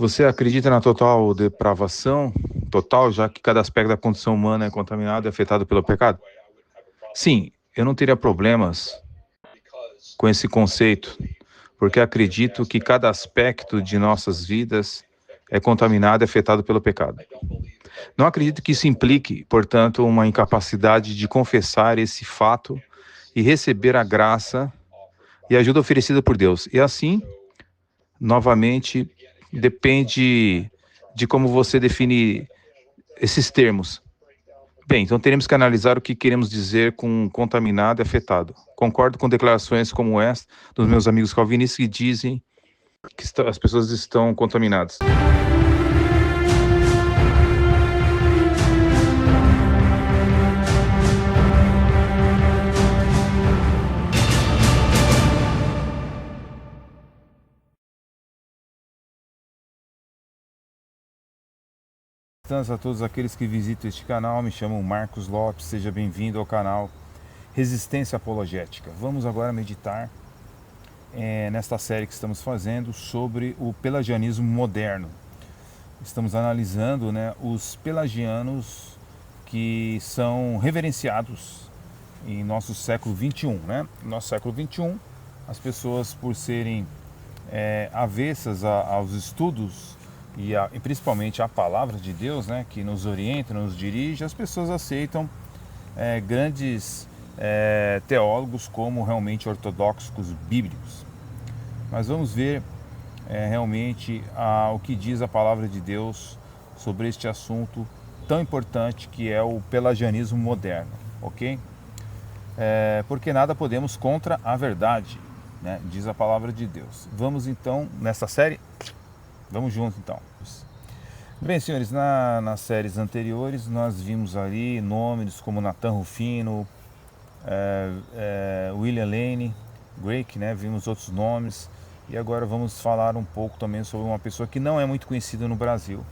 Você acredita na total depravação? Total, já que cada aspecto da condição humana é contaminado e afetado pelo pecado? Sim, eu não teria problemas com esse conceito, porque acredito que cada aspecto de nossas vidas é contaminado e afetado pelo pecado. Não acredito que isso implique, portanto, uma incapacidade de confessar esse fato e receber a graça e ajuda oferecida por Deus. E assim, novamente, depende de como você define esses termos. Bem, então teremos que analisar o que queremos dizer com contaminado e afetado. Concordo com declarações como esta dos meus amigos calvinistas que dizem que as pessoas estão contaminadas. A todos aqueles que visitam este canal, me chamo Marcos Lopes, seja bem-vindo ao canal Resistência Apologética. Vamos agora meditar nesta série que estamos fazendo sobre o pelagianismo moderno. Estamos analisando os pelagianos que são reverenciados em nosso século XXI. No nosso século XXI, as pessoas, por serem avessas aos estudos e principalmente à palavra de Deus, que nos orienta, nos dirige, as pessoas aceitam grandes teólogos como realmente ortodoxos bíblicos. Mas vamos ver realmente o que diz a palavra de Deus sobre este assunto tão importante que é o pelagianismo moderno, ok? Porque nada podemos contra a verdade, diz a palavra de Deus. Vamos então, nessa série, vamos juntos então. Bem, senhores, nas séries anteriores nós vimos ali nomes como Nathan Rufino, William Lane Craig, vimos outros nomes. E agora vamos falar um pouco também sobre uma pessoa que não é muito conhecida no Brasil,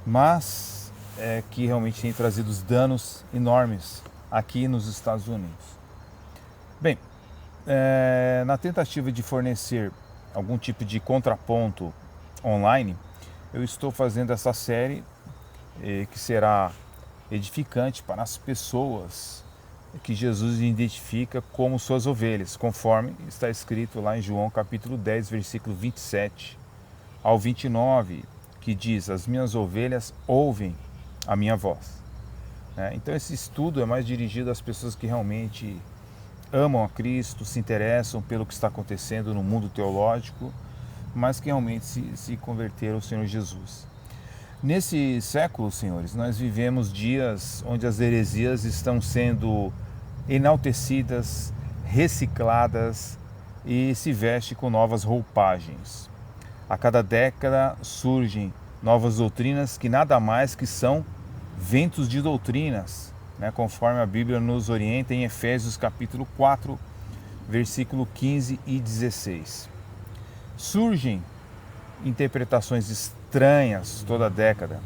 mas que realmente tem trazido danos enormes aqui nos Estados Unidos. Bem, na tentativa de fornecer algum tipo de contraponto online, eu estou fazendo essa série que será edificante para as pessoas que Jesus identifica como suas ovelhas, conforme está escrito lá em João capítulo 10, versículo 27 ao 29, que diz: as minhas ovelhas ouvem a minha voz. Então esse estudo é mais dirigido às pessoas que realmente amam a Cristo, se interessam pelo que está acontecendo no mundo teológico, mas que realmente se converteram ao Senhor Jesus. Nesse século, senhores, nós vivemos dias onde as heresias estão sendo enaltecidas, recicladas e se vestem com novas roupagens. A cada década surgem novas doutrinas que nada mais que são ventos de doutrinas, conforme a Bíblia nos orienta em Efésios capítulo 4, versículo 15 e 16. Surgem interpretações estranhas toda década.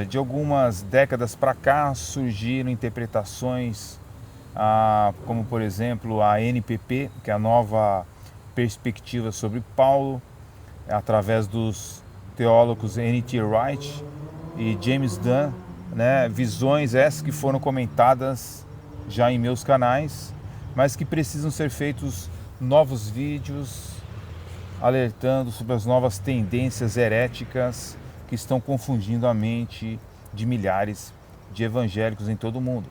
De algumas décadas para cá surgiram interpretações como, por exemplo, a NPP, que é a nova perspectiva sobre Paulo, através dos teólogos N.T. Wright e James Dunn, visões essas que foram comentadas já em meus canais, mas que precisam ser feitos novos vídeos alertando sobre as novas tendências heréticas que estão confundindo a mente de milhares de evangélicos em todo o mundo.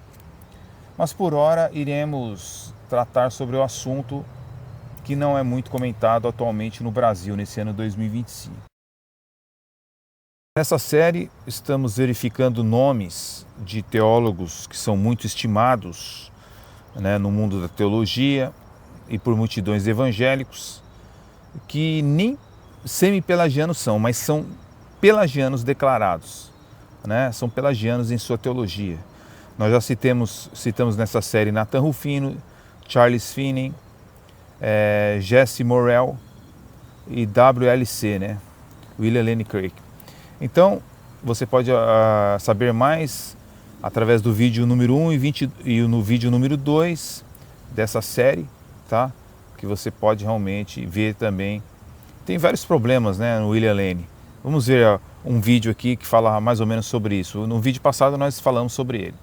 Mas por ora iremos tratar sobre o assunto que não é muito comentado atualmente no Brasil nesse ano 2025. Nessa série estamos verificando nomes de teólogos que são muito estimados no mundo da teologia e por multidões de evangélicos, que nem semi-pelagianos são, mas são pelagianos declarados, são pelagianos em sua teologia. Nós já citamos nessa série Nathan Rufino, Charles Finney, Jesse Morrell e WLC, William Lane Craig. Então, você pode saber mais através do vídeo número 1 e no vídeo número 2 dessa série, tá? Que você pode realmente ver também tem vários problemas, né, no William Lane. Vamos ver um vídeo aqui que fala mais ou menos sobre isso. No vídeo passado nós falamos sobre ele.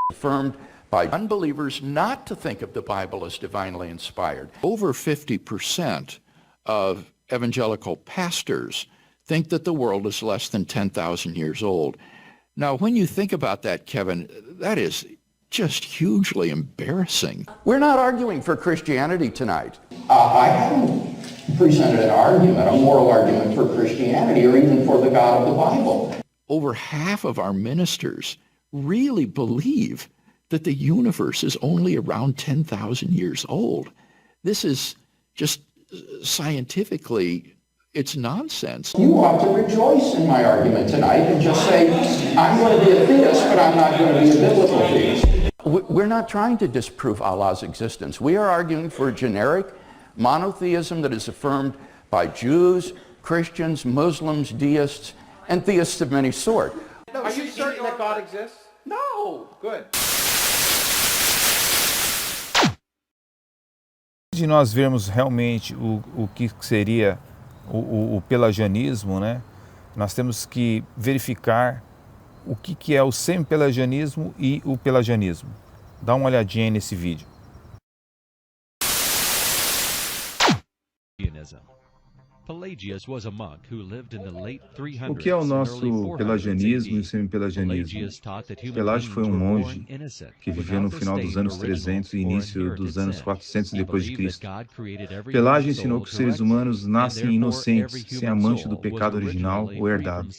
Affirmed by unbelievers not to think of the Bible as divinely inspired. Over 50% of evangelical pastors think that the world is less than 10,000 years old. Now, when you think about that, Kevin, that is just hugely embarrassing. We're not arguing for Christianity tonight. I haven't presented an argument, a moral argument for Christianity or even for the God of the Bible. Over half of our ministers really believe that the universe is only around 10,000 years old. This is just scientifically, it's nonsense. You ought to rejoice in my argument tonight and just say, I'm going to be a theist, but I'm not going to be a biblical theist. We're not trying to disprove Allah's existence. We are arguing for a generic monotheism that is affirmed by Jews, Christians, Muslims, deists, and theists of many sorts. Are you certain that God exists? No. Good. De nós vermos realmente o que seria o pelagianismo, né, nós temos que verificar o que é o semi-pelagianismo e o pelagianismo. Dá uma olhadinha aí nesse vídeo. O que é o nosso pelagianismo e o semi-pelagianismo? Pelágio foi um monge que viveu no final dos anos 300 e início dos anos 400 depois de Cristo. Pelágio ensinou que os seres humanos nascem inocentes, sem a mancha do pecado original ou herdado.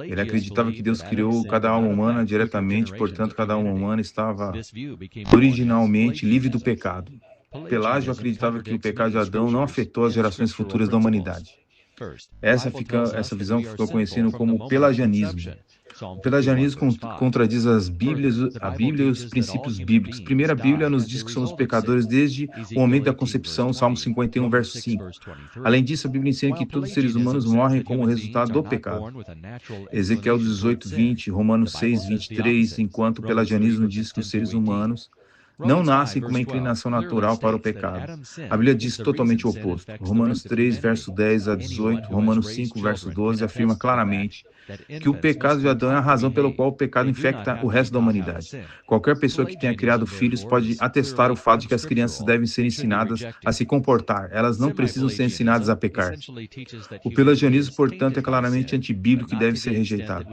Ele acreditava que Deus criou cada alma humana diretamente, portanto cada alma humana estava originalmente livre do pecado. Pelágio acreditava que o pecado de Adão não afetou as gerações futuras da humanidade. Essa visão ficou conhecida como pelagianismo. O pelagianismo contradiz a Bíblia e os princípios bíblicos. Primeiro, a Bíblia nos diz que somos pecadores desde o momento da concepção, Salmo 51, verso 5. Além disso, a Bíblia ensina que todos os seres humanos morrem como resultado do pecado. Ezequiel 18, 20, Romanos 6, 23, enquanto o pelagianismo diz que os seres humanos não nascem com uma inclinação natural para o pecado. A Bíblia diz totalmente o oposto. Romanos 3, verso 10 a 18, Romanos 5, verso 12, afirma claramente que o pecado de Adão é a razão pela qual o pecado infecta o resto da humanidade. Qualquer pessoa que tenha criado filhos pode atestar o fato de que as crianças devem ser ensinadas a se comportar. Elas não precisam ser ensinadas a pecar. O pelagianismo, portanto, é claramente antibíblico e deve ser rejeitado.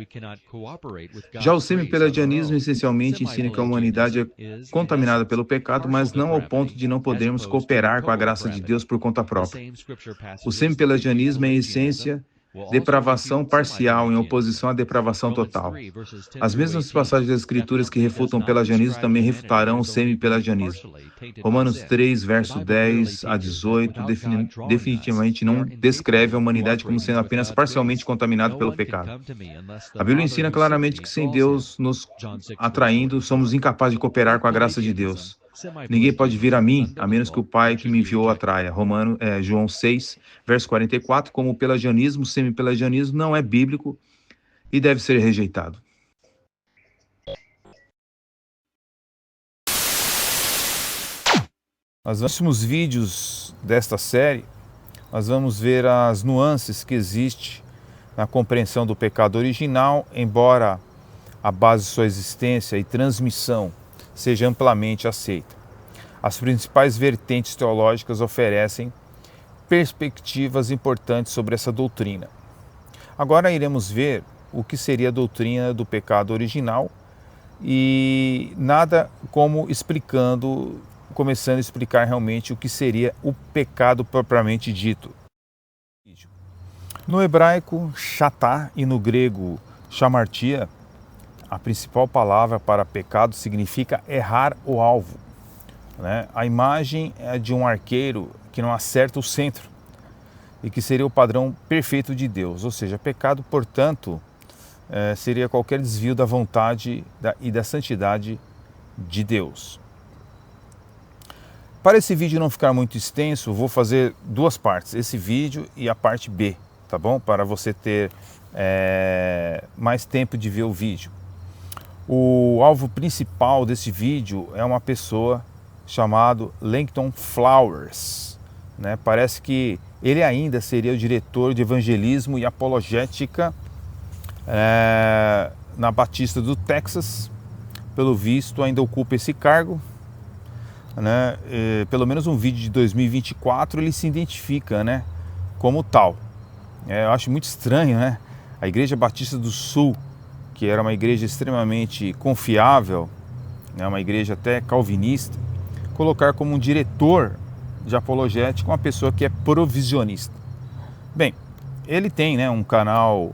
Já o semi-pelagianismo essencialmente ensina que a humanidade é contaminada pelo pecado, mas não ao ponto de não podermos cooperar com a graça de Deus por conta própria. O semi-pelagianismo é, em essência, depravação parcial em oposição à depravação total. As mesmas passagens das Escrituras que refutam o pelagianismo também refutarão o semi-pelagianismo. Romanos 3, verso 10 a 18, definitivamente não descreve a humanidade como sendo apenas parcialmente contaminada pelo pecado. A Bíblia ensina claramente que sem Deus nos atraindo, somos incapazes de cooperar com a graça de Deus. Ninguém pode vir a mim, a menos que o Pai que me enviou atraia. João 6, verso 44, como o pelagianismo, o semi-pelagianismo não é bíblico e deve ser rejeitado. Nos próximos vídeos desta série, nós vamos ver as nuances que existem na compreensão do pecado original, embora a base de sua existência e transmissão seja amplamente aceita. As principais vertentes teológicas oferecem perspectivas importantes sobre essa doutrina. Agora iremos ver o que seria a doutrina do pecado original e nada como começando a explicar realmente o que seria o pecado propriamente dito. No hebraico, chatá, e no grego, chamartia, a principal palavra para pecado significa errar o alvo. Né? A imagem é de um arqueiro que não acerta o centro e que seria o padrão perfeito de Deus. Ou seja, pecado, portanto, seria qualquer desvio da vontade e da santidade de Deus. Para esse vídeo não ficar muito extenso, vou fazer duas partes, esse vídeo e a parte B, tá bom? Para você ter mais tempo de ver o vídeo. O alvo principal desse vídeo é uma pessoa chamado Langton Flowers, né? Parece que ele ainda seria o diretor de evangelismo e apologética na Batista do Texas. Pelo visto ainda ocupa esse cargo, né? Pelo menos um vídeo de 2024 ele se identifica, né, como tal. Eu acho muito estranho, né? A Igreja Batista do Sul, que era uma igreja extremamente confiável, né, uma igreja até calvinista, colocar como um diretor de apologética uma pessoa que é provisionista. Bem, ele tem, né, um canal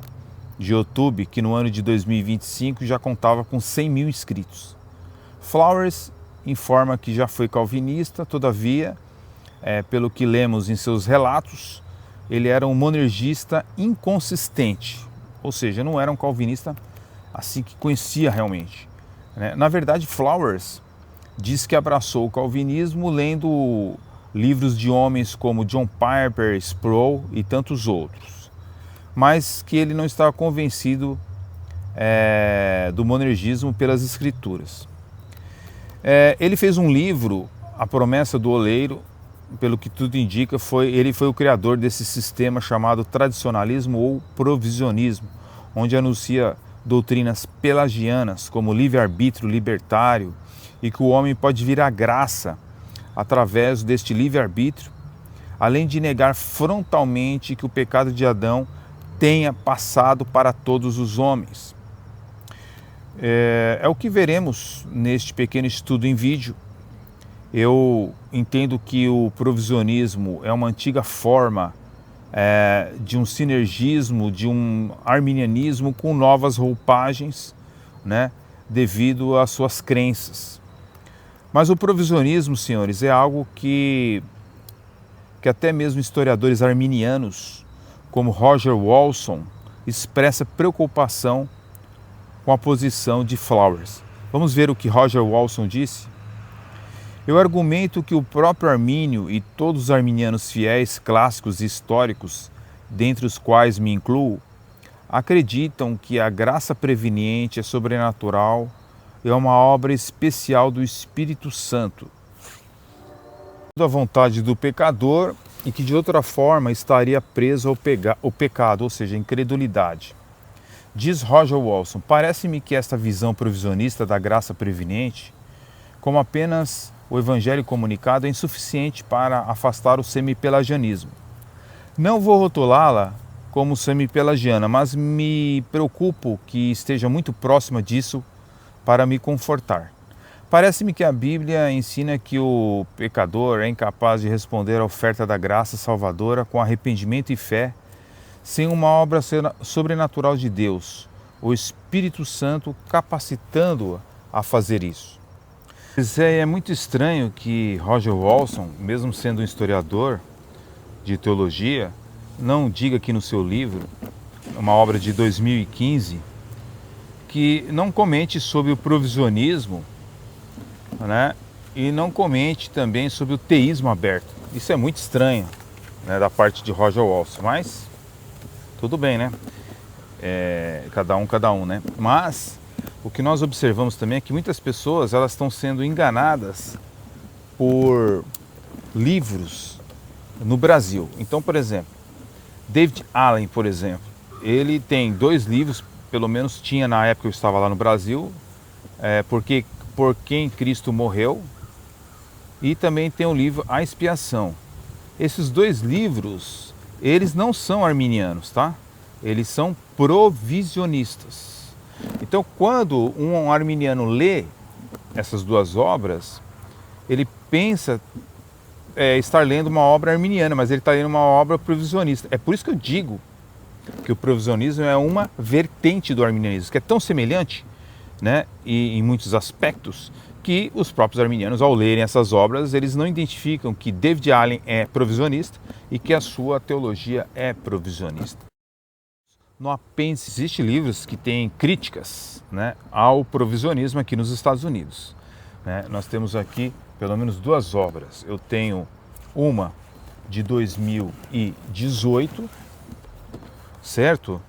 de YouTube que no ano de 2025 já contava com 100 mil inscritos. Flowers informa que já foi calvinista, todavia, pelo que lemos em seus relatos, ele era um monergista inconsistente, ou seja, não era um calvinista assim que conhecia realmente, né? Na verdade, Flowers diz que abraçou o calvinismo lendo livros de homens como John Piper, Sproul e tantos outros, mas que ele não estava convencido do monergismo pelas escrituras. Ele fez um livro, A Promessa do Oleiro, pelo que tudo indica, ele foi o criador desse sistema chamado tradicionalismo ou provisionismo, onde anuncia doutrinas pelagianas como livre-arbítrio libertário e que o homem pode vir à graça através deste livre-arbítrio, além de negar frontalmente que o pecado de Adão tenha passado para todos os homens. É o que veremos neste pequeno estudo em vídeo. Eu entendo que o provisionismo é uma antiga forma de um sinergismo, de um arminianismo com novas roupagens, né, devido às suas crenças. Mas o provisionismo, senhores, é algo que até mesmo historiadores arminianos, como Roger Walson, expressa preocupação com a posição de Flowers. Vamos ver o que Roger Walson disse? Eu argumento que o próprio Armínio e todos os arminianos fiéis, clássicos e históricos, dentre os quais me incluo, acreditam que a graça preveniente é sobrenatural e é uma obra especial do Espírito Santo, da vontade do pecador, e que de outra forma estaria preso ao pecado, ou seja, a incredulidade. Diz Roger Walson: parece-me que esta visão provisionista da graça preveniente, como apenas o evangelho comunicado, é insuficiente para afastar o semipelagianismo. Não vou rotulá-la como semipelagiana, mas me preocupo que esteja muito próxima disso para me confortar. Parece-me que a Bíblia ensina que o pecador é incapaz de responder à oferta da graça salvadora com arrependimento e fé, sem uma obra sobrenatural de Deus, o Espírito Santo capacitando-o a fazer isso. É muito estranho que Roger Walson, mesmo sendo um historiador de teologia, não diga aqui no seu livro, uma obra de 2015, que não comente sobre o provisionismo, né? E não comente também sobre o teísmo aberto. Isso é muito estranho, né, da parte de Roger Walson, mas tudo bem, né? Cada um, né? Mas o que nós observamos também é que muitas pessoas elas estão sendo enganadas por livros no Brasil. Então, por exemplo, David Allen, por exemplo, ele tem 2 livros, pelo menos tinha na época que eu estava lá no Brasil, Por Quem Cristo Morreu, e também tem o livro A Expiação. Esses 2 livros, eles não são arminianos, tá? Eles são provisionistas. Então, quando um arminiano lê essas 2 obras, ele pensa estar lendo uma obra arminiana, mas ele está lendo uma obra provisionista. É por isso que eu digo que o provisionismo é uma vertente do arminianismo, que é tão semelhante, né, e em muitos aspectos, que os próprios arminianos, ao lerem essas obras, eles não identificam que David Allen é provisionista e que a sua teologia é provisionista. No apêndice existem livros que têm críticas, né, ao provisionismo aqui nos Estados Unidos, né? Nós temos aqui pelo menos 2 obras. Eu tenho uma de 2018, certo?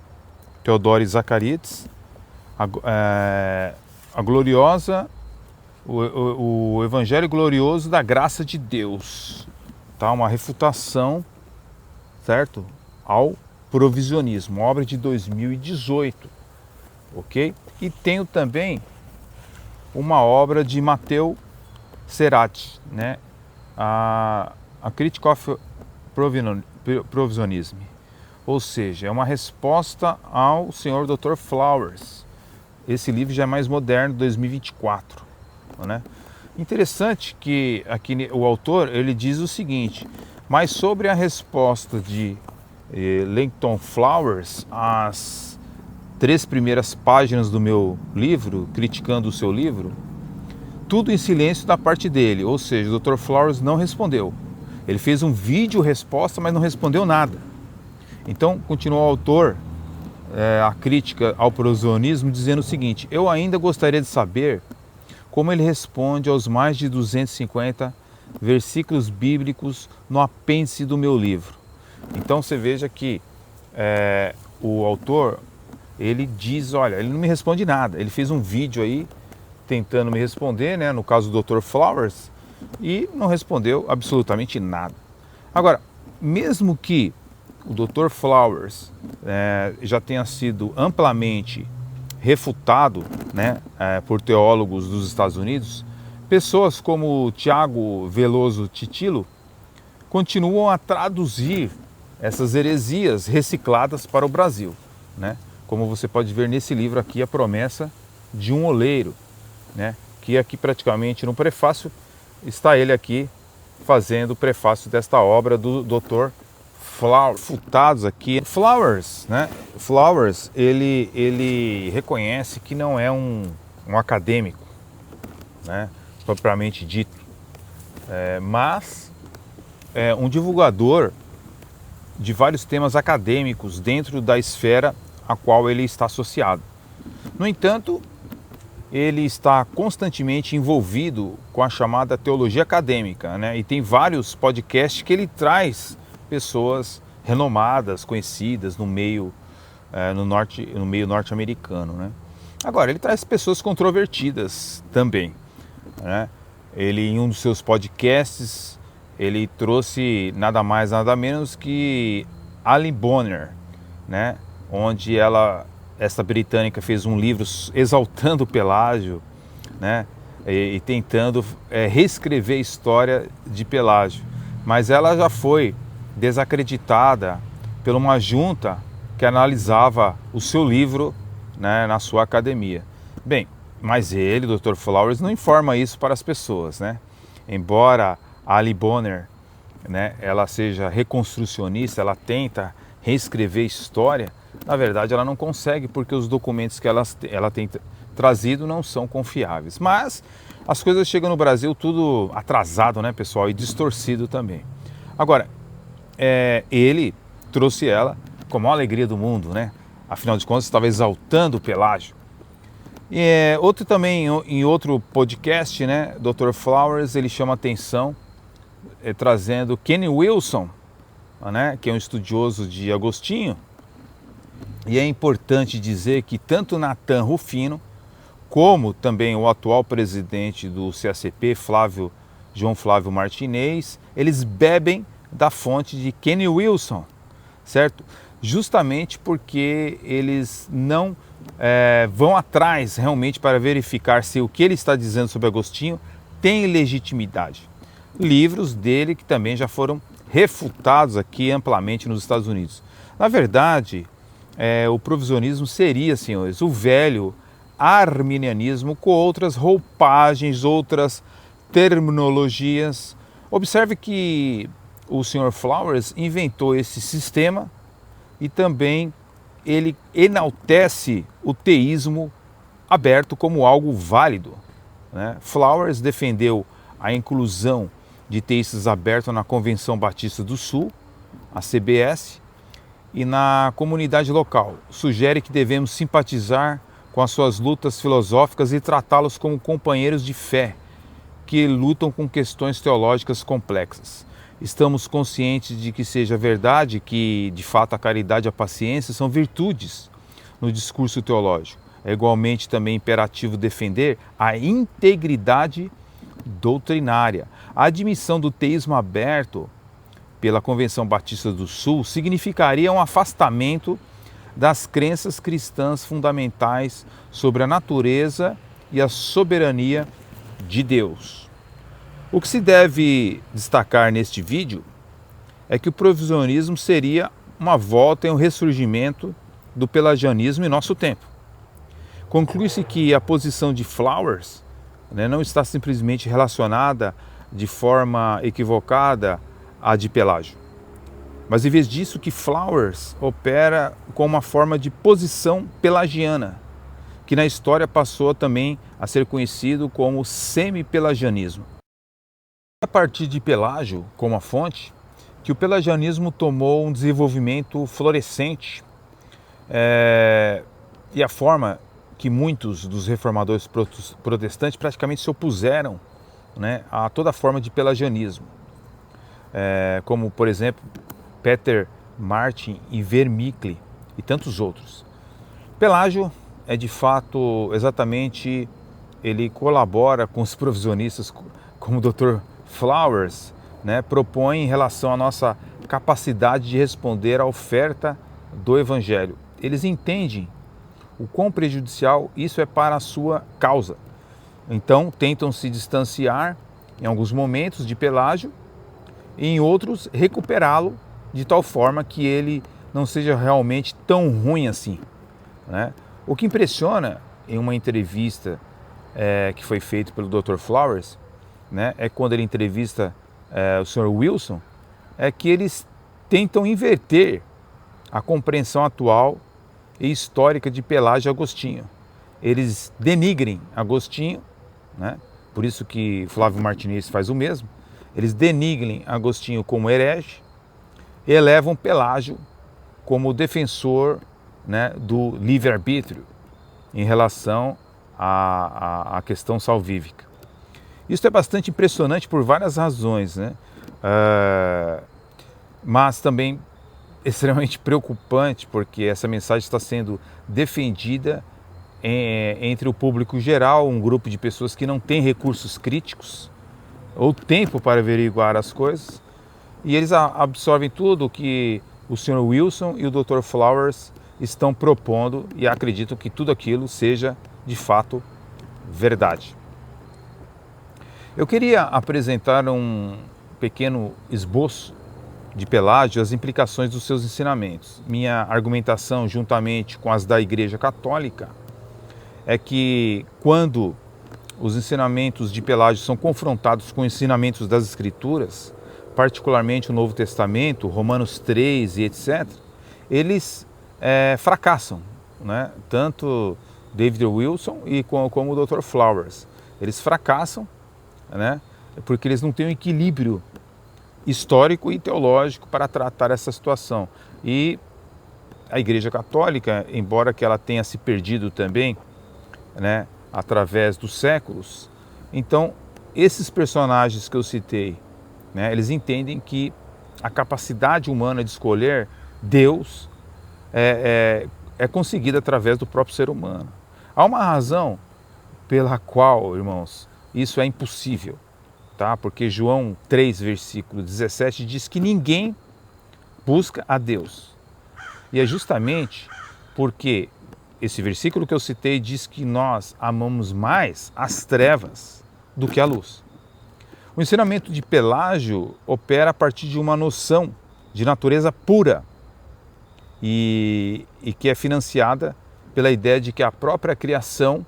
Theodoret Zacharitz, a gloriosa o Evangelho Glorioso da Graça de Deus, tá? Uma refutação, certo? Ao provisionismo, obra de 2018, ok? E tenho também uma obra de Matteo Cerati, né? A Critique of Provisionism, ou seja, é uma resposta ao Sr. Dr. Flowers. Esse livro já é mais moderno, 2024, né? Interessante que aqui o autor ele diz o seguinte: mas sobre a resposta de Langton Flowers às 3 primeiras páginas do meu livro, criticando o seu livro, tudo em silêncio da parte dele, ou seja, o Dr. Flowers não respondeu. Ele fez um vídeo resposta, mas não respondeu nada. Então, continua o autor a crítica ao provisionismo dizendo o seguinte: eu ainda gostaria de saber como ele responde aos mais de 250 versículos bíblicos no apêndice do meu livro. Então você veja que o autor, ele diz, olha, ele não me responde nada. Ele fez um vídeo aí tentando me responder, né, no caso do Dr. Flowers, e não respondeu absolutamente nada. Agora, mesmo que o Dr. Flowers já tenha sido amplamente refutado, né, por teólogos dos Estados Unidos, pessoas como Tiago Veloso Titilo continuam a traduzir essas heresias recicladas para o Brasil, né? Como você pode ver nesse livro aqui, A Promessa de um Oleiro, né? Que aqui praticamente no prefácio está ele aqui fazendo o prefácio desta obra do Dr. Flowers, futados aqui. Flowers, né? Flowers, ele reconhece que não é um acadêmico, né? Propriamente dito, mas é um divulgador de vários temas acadêmicos dentro da esfera a qual ele está associado. No entanto, ele está constantemente envolvido com a chamada teologia acadêmica, né? E tem vários podcasts que ele traz pessoas renomadas, conhecidas no meio no meio norte-americano, né? Agora, ele traz pessoas controvertidas também, né? Ele, em um dos seus podcasts, ele trouxe nada mais, nada menos que Ali Bonner, né? Onde essa britânica fez um livro exaltando o Pelágio, né? E tentando reescrever a história de Pelágio. Mas ela já foi desacreditada por uma junta que analisava o seu livro, né, na sua academia. Bem, mas ele, Dr. Flowers, não informa isso para as pessoas, né? Embora a Ali Bonner, né, ela seja reconstrucionista, ela tenta reescrever a história, na verdade ela não consegue, porque os documentos que ela tem trazido não são confiáveis. Mas as coisas chegam no Brasil tudo atrasado, né, pessoal, e distorcido também. Agora, ele trouxe ela com a maior alegria do mundo, né? Afinal de contas, estava exaltando o Pelágio. E outro também, em outro podcast, né, Dr. Flowers, ele chama atenção trazendo Kenny Wilson, né, que é um estudioso de Agostinho. E é importante dizer que tanto Nathan Rufino, como também o atual presidente do CACP, João Flávio Martinez, eles bebem da fonte de Kenny Wilson, certo? Justamente porque eles não vão atrás realmente para verificar se o que ele está dizendo sobre Agostinho tem legitimidade. Livros dele que também já foram refutados aqui amplamente nos Estados Unidos. Na verdade, o provisionismo seria, senhores, o velho arminianismo com outras roupagens, outras terminologias. Observe que o Sr. Flowers inventou esse sistema e também ele enaltece o teísmo aberto como algo válido, né? Flowers defendeu a inclusão de teístas abertos na Convenção Batista do Sul, a CBS, e na comunidade local. Sugere que devemos simpatizar com as suas lutas filosóficas e tratá-los como companheiros de fé que lutam com questões teológicas complexas. Estamos conscientes de que seja verdade que, de fato, a caridade e a paciência são virtudes no discurso teológico, É igualmente também imperativo defender a integridade doutrinária. A admissão do teísmo aberto pela Convenção Batista do Sul significaria um afastamento das crenças cristãs fundamentais sobre a natureza e a soberania de Deus. O que se deve destacar neste vídeo é que o provisionismo seria uma volta e um ressurgimento do pelagianismo em nosso tempo. Conclui-se que a posição de Flowers, não está simplesmente relacionada de forma equivocada à de Pelágio, mas em vez disso que Flowers opera com uma forma de posição pelagiana, que na história passou também a ser conhecido como semi-pelagianismo. A partir de Pelágio como a fonte, que o pelagianismo tomou um desenvolvimento florescente e a forma que muitos dos reformadores protestantes praticamente se opuseram, a toda forma de pelagianismo, como por exemplo Peter Martin e Vermigli e tantos outros. Pelágio é de fato exatamente, ele colabora com os provisionistas como o Dr. Flowers, propõe em relação à nossa capacidade de responder à oferta do Evangelho. Eles entendem o quão prejudicial isso é para a sua causa. Então tentam se distanciar em alguns momentos de Pelágio e em outros recuperá-lo de tal forma que ele não seja realmente tão ruim assim. O que impressiona em uma entrevista que foi feita pelo Dr. Flowers, é quando ele entrevista o Sr. Wilson, é que eles tentam inverter a compreensão atual e histórica de Pelágio e Agostinho. Eles denigrem Agostinho, por isso que Flávio Martinez faz o mesmo. Eles denigrem Agostinho como herege e elevam Pelágio como defensor, do livre-arbítrio em relação à questão salvífica. Isso é bastante impressionante por várias razões, mas também extremamente preocupante, porque essa mensagem está sendo defendida entre o público geral, um grupo de pessoas que não tem recursos críticos ou tempo para averiguar as coisas, e eles absorvem tudo o que o Sr. Wilson e o Dr. Flowers estão propondo e acreditam que tudo aquilo seja de fato verdade. Eu queria apresentar um pequeno esboço de Pelágio, as implicações dos seus ensinamentos. Minha argumentação, juntamente com as da Igreja Católica, é que quando os ensinamentos de Pelágio são confrontados com ensinamentos das Escrituras, particularmente o Novo Testamento, Romanos 3 e etc., eles fracassam, tanto David Wilson e como o Dr. Flowers. Eles fracassam, porque eles não têm um equilíbrio histórico e teológico para tratar essa situação. E a Igreja Católica, embora que ela tenha se perdido também, através dos séculos, então esses personagens que eu citei, eles entendem que a capacidade humana de escolher Deus é conseguida através do próprio ser humano. Há uma razão pela qual, irmãos, isso é impossível, porque João 3, versículo 17 diz que ninguém busca a Deus. E é justamente porque esse versículo que eu citei diz que nós amamos mais as trevas do que a luz. O ensinamento de Pelágio opera a partir de uma noção de natureza pura e que é financiada pela ideia de que a própria criação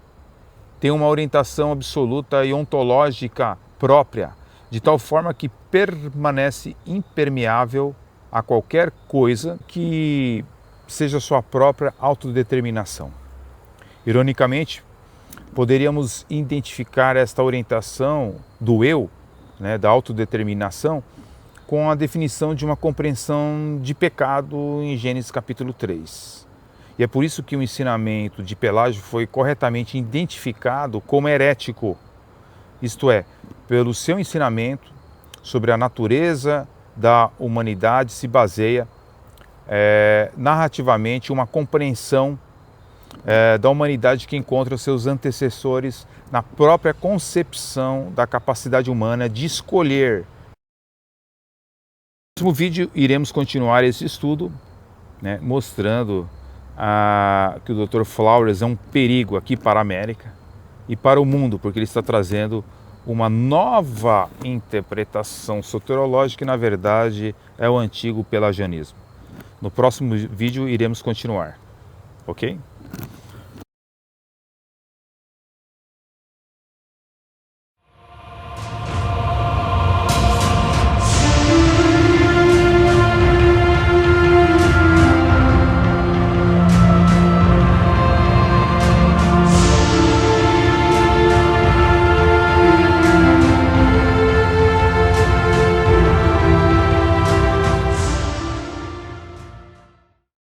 tem uma orientação absoluta e ontológica própria, de tal forma que permanece impermeável a qualquer coisa que seja sua própria autodeterminação. Ironicamente, poderíamos identificar esta orientação do eu, da autodeterminação, com a definição de uma compreensão de pecado em Gênesis capítulo 3. E é por isso que o ensinamento de Pelágio foi corretamente identificado como herético, isto é, pelo seu ensinamento sobre a natureza da humanidade se baseia narrativamente uma compreensão da humanidade que encontra os seus antecessores na própria concepção da capacidade humana de escolher. No próximo vídeo iremos continuar esse estudo, né, mostrando que o Dr. Flowers é um perigo aqui para a América e para o mundo, porque ele está trazendo uma nova interpretação soteriológica que na verdade é o antigo pelagianismo. No próximo vídeo iremos continuar, ok?